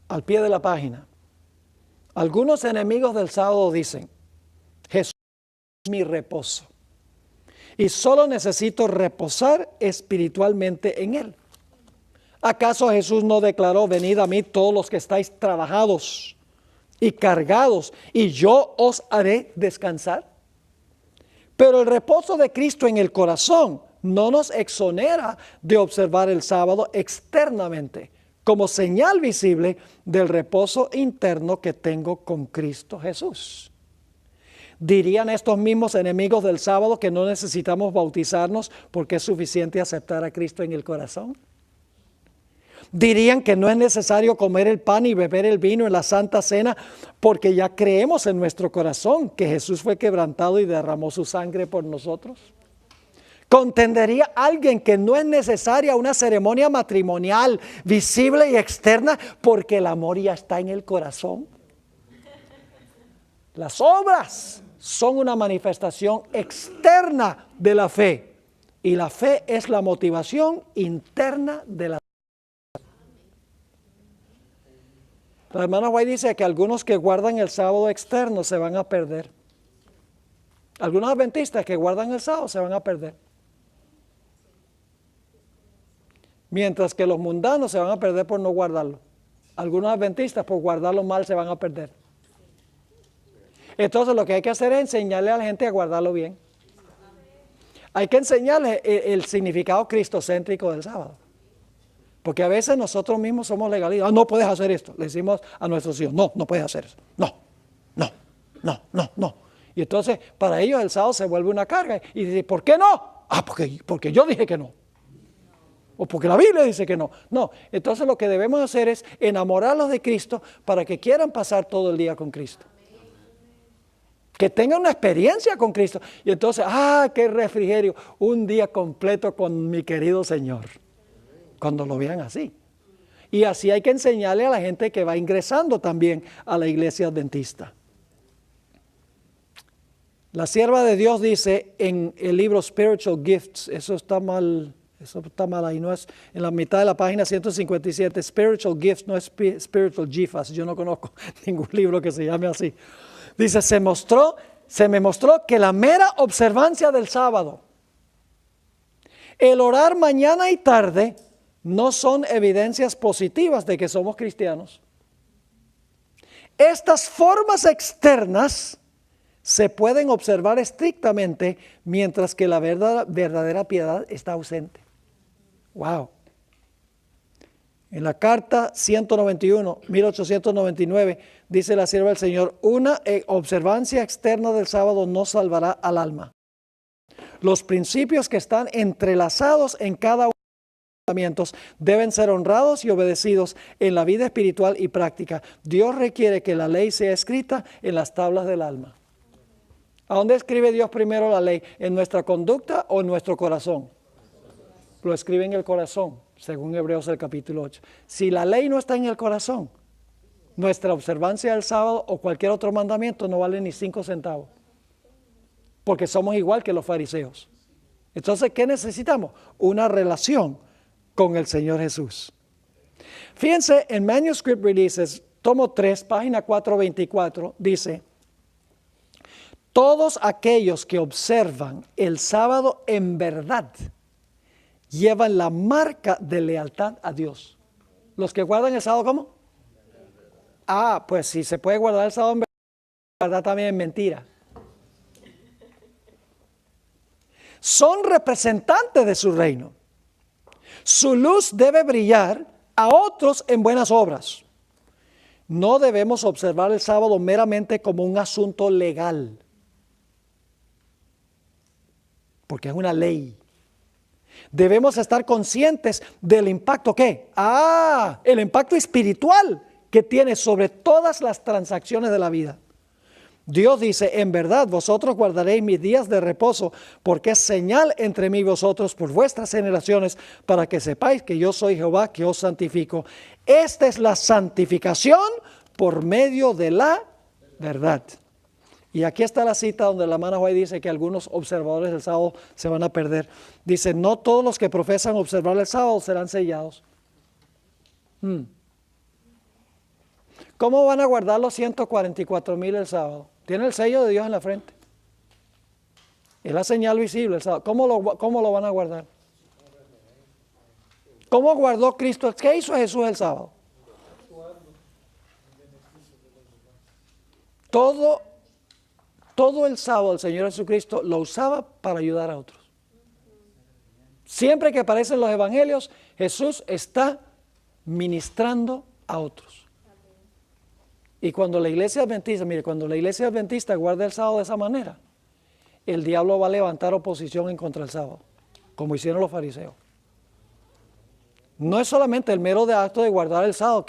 Al pie de la página, algunos enemigos del sábado dicen: Jesús es mi reposo y solo necesito reposar espiritualmente en Él. ¿Acaso Jesús no declaró: venid a mí todos los que estáis trabajados y cargados, y yo os haré descansar? Pero el reposo de Cristo en el corazón no nos exonera de observar el sábado externamente, como señal visible del reposo interno que tengo con Cristo Jesús. ¿Dirían estos mismos enemigos del sábado que no necesitamos bautizarnos porque es suficiente aceptar a Cristo en el corazón? ¿Dirían que no es necesario comer el pan y beber el vino en la Santa Cena porque ya creemos en nuestro corazón que Jesús fue quebrantado y derramó su sangre por nosotros? ¿Contendería alguien que no es necesaria una ceremonia matrimonial visible y externa porque el amor ya está en el corazón? Las obras son una manifestación externa de la fe, y la fe es la motivación interna de la fe. La hermana White dice que algunos que guardan el sábado externo se van a perder. Algunos adventistas que guardan el sábado se van a perder. Mientras que los mundanos se van a perder por no guardarlo. Algunos adventistas por guardarlo mal se van a perder. Entonces lo que hay que hacer es enseñarle a la gente a guardarlo bien. Hay que enseñarle el significado cristocéntrico del sábado. Porque a veces nosotros mismos somos legalistas. No puedes hacer esto. Le decimos a nuestros hijos: no puedes hacer eso. No. Y entonces para ellos el sábado se vuelve una carga. Y dicen: ¿por qué no? Porque yo dije que no. O porque la Biblia dice que no. No, entonces lo que debemos hacer es enamorarlos de Cristo para que quieran pasar todo el día con Cristo. Que tengan una experiencia con Cristo. Y entonces, qué refrigerio, un día completo con mi querido Señor. Cuando lo vean así. Y así hay que enseñarle a la gente que va ingresando también a la iglesia adventista. La sierva de Dios dice en el libro Spiritual Gifts, eso está mal ahí, no es en la mitad de la página 157, Spiritual Gifts, no es Spiritual Gifas, yo no conozco ningún libro que se llame así. Dice: se me mostró que la mera observancia del sábado, el orar mañana y tarde, no son evidencias positivas de que somos cristianos. Estas formas externas se pueden observar estrictamente mientras que la verdadera piedad está ausente. Wow. En la carta 191, 1899, dice la sierva del Señor, una observancia externa del sábado no salvará al alma. Los principios que están entrelazados en cada uno de los mandamientos deben ser honrados y obedecidos en la vida espiritual y práctica. Dios requiere que la ley sea escrita en las tablas del alma. ¿A dónde escribe Dios primero la ley? ¿En nuestra conducta o en nuestro corazón? Lo escribe en el corazón, según Hebreos el capítulo 8. Si la ley no está en el corazón, nuestra observancia del sábado o cualquier otro mandamiento no vale ni 5 centavos. Porque somos igual que los fariseos. Entonces, ¿qué necesitamos? Una relación con el Señor Jesús. Fíjense, en Manuscript Releases, tomo 3, página 424, dice: todos aquellos que observan el sábado en verdad llevan la marca de lealtad a Dios. Los que guardan el sábado, ¿cómo? Pues si se puede guardar el sábado en verdad, también es mentira. Son representantes de su reino. Su luz debe brillar a otros en buenas obras. No debemos observar el sábado meramente como un asunto legal, porque es una ley. Debemos estar conscientes del impacto, ¿qué? El impacto espiritual que tiene sobre todas las transacciones de la vida. Dios dice, en verdad vosotros guardaréis mis días de reposo, porque es señal entre mí y vosotros por vuestras generaciones, para que sepáis que yo soy Jehová que os santifico. Esta es la santificación por medio de la verdad. Y aquí está la cita donde la hermana White dice que algunos observadores del sábado se van a perder. Dice, no todos los que profesan observar el sábado serán sellados. ¿Cómo van a guardar los 144,000 el sábado? Tiene el sello de Dios en la frente. Es la señal visible el sábado. ¿Cómo lo van a guardar? ¿Cómo guardó Cristo? ¿Qué hizo Jesús el sábado? Todo el sábado el Señor Jesucristo lo usaba para ayudar a otros. Siempre que aparecen los evangelios, Jesús está ministrando a otros. Y cuando la iglesia adventista guarda el sábado de esa manera, el diablo va a levantar oposición en contra del sábado, como hicieron los fariseos. No es solamente el mero acto de guardar el sábado,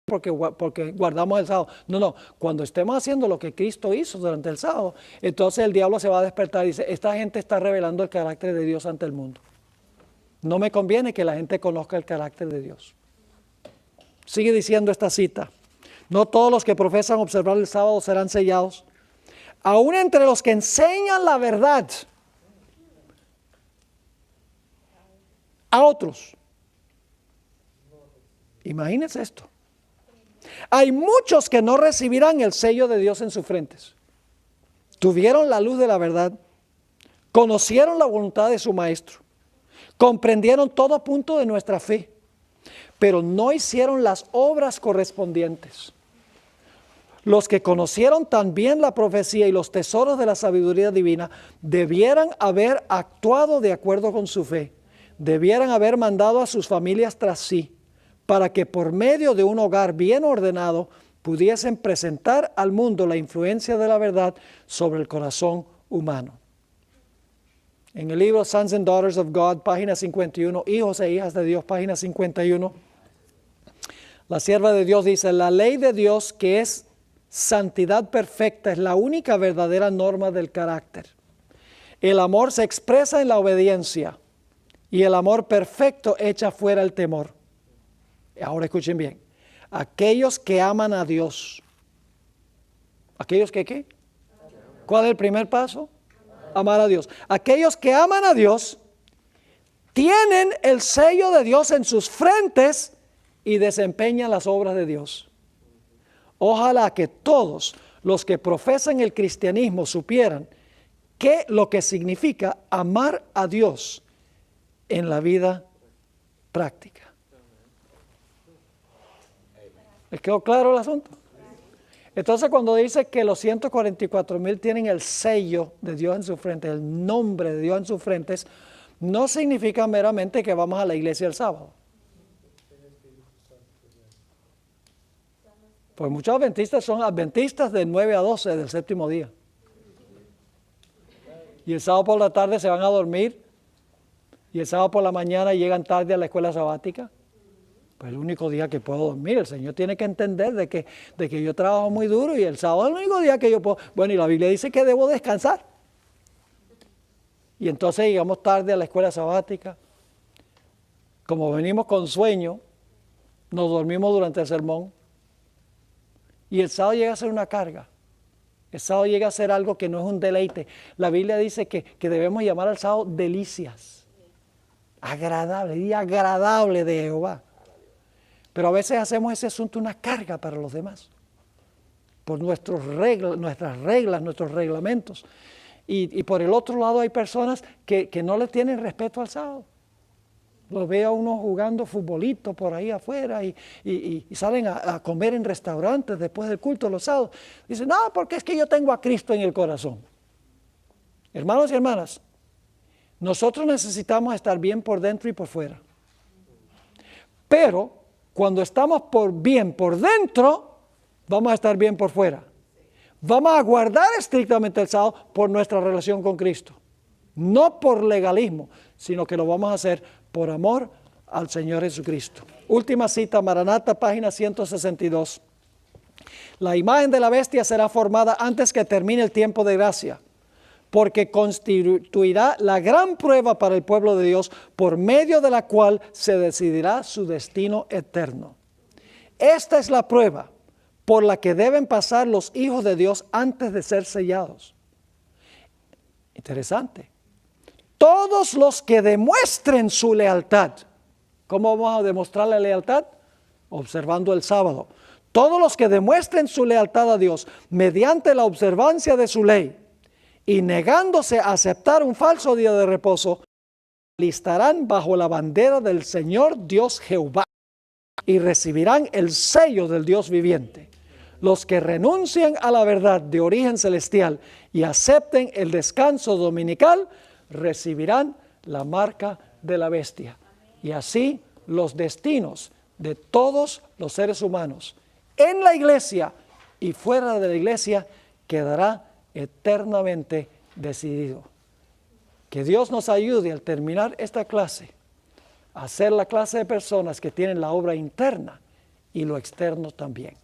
porque guardamos el sábado. No. Cuando estemos haciendo lo que Cristo hizo durante el sábado, entonces el diablo se va a despertar y dice, esta gente está revelando el carácter de Dios ante el mundo. No me conviene que la gente conozca el carácter de Dios. Sigue diciendo esta cita. No todos los que profesan observar el sábado serán sellados. Aún entre los que enseñan la verdad a otros. Imagínense esto. Hay muchos que no recibirán el sello de Dios en sus frentes. Tuvieron la luz de la verdad, conocieron la voluntad de su maestro, comprendieron todo punto de nuestra fe, pero no hicieron las obras correspondientes. Los que conocieron también la profecía y los tesoros de la sabiduría divina debieran haber actuado de acuerdo con su fe, debieran haber mandado a sus familias tras sí, para que por medio de un hogar bien ordenado pudiesen presentar al mundo la influencia de la verdad sobre el corazón humano. En el libro Sons and Daughters of God, página 51, Hijos e Hijas de Dios, página 51, la sierva de Dios dice, la ley de Dios, que es santidad perfecta, es la única verdadera norma del carácter. El amor se expresa en la obediencia y el amor perfecto echa fuera el temor. Ahora escuchen bien, aquellos que aman a Dios, ¿aquellos que qué? ¿Cuál es el primer paso? Amar a Dios. Aquellos que aman a Dios tienen el sello de Dios en sus frentes y desempeñan las obras de Dios. Ojalá que todos los que profesan el cristianismo supieran lo que significa amar a Dios en la vida práctica. ¿Les quedó claro el asunto? Entonces cuando dice que los 144,000 tienen el sello de Dios en su frente, el nombre de Dios en sus frentes, no significa meramente que vamos a la iglesia el sábado. Pues muchos adventistas son adventistas de 9 a 12 del séptimo día. Y el sábado por la tarde se van a dormir. Y el sábado por la mañana llegan tarde a la escuela sabática. Pues el único día que puedo dormir. El Señor tiene que entender de que yo trabajo muy duro y el sábado es el único día que yo puedo. Bueno, y la Biblia dice que debo descansar. Y entonces llegamos tarde a la escuela sabática. Como venimos con sueño, nos dormimos durante el sermón. Y el sábado llega a ser una carga. El sábado llega a ser algo que no es un deleite. La Biblia dice que debemos llamar al sábado delicias. Agradable, día agradable de Jehová. Pero a veces hacemos ese asunto una carga para los demás. Por nuestras reglas, nuestros reglamentos. Y por el otro lado hay personas que no le tienen respeto al sábado. Los veo a uno jugando futbolito por ahí afuera y salen a comer en restaurantes después del culto los sábados. Dicen, no, porque es que yo tengo a Cristo en el corazón. Hermanos y hermanas, nosotros necesitamos estar bien por dentro y por fuera. Pero cuando estamos bien por dentro, vamos a estar bien por fuera. Vamos a guardar estrictamente el sábado por nuestra relación con Cristo. No por legalismo, sino que lo vamos a hacer por amor al Señor Jesucristo. Última cita, Maranata, página 162. La imagen de la bestia será formada antes que termine el tiempo de gracia, porque constituirá la gran prueba para el pueblo de Dios, por medio de la cual se decidirá su destino eterno. Esta es la prueba por la que deben pasar los hijos de Dios antes de ser sellados. Interesante. Todos los que demuestren su lealtad. ¿Cómo vamos a demostrar la lealtad? Observando el sábado. Todos los que demuestren su lealtad a Dios mediante la observancia de su ley y negándose a aceptar un falso día de reposo, alistarán bajo la bandera del Señor Dios Jehová y recibirán el sello del Dios viviente. Los que renuncien a la verdad de origen celestial y acepten el descanso dominical, recibirán la marca de la bestia. Y así los destinos de todos los seres humanos en la iglesia y fuera de la iglesia quedará eternamente decidido. Que Dios nos ayude al terminar esta clase a ser la clase de personas que tienen la obra interna y lo externo también.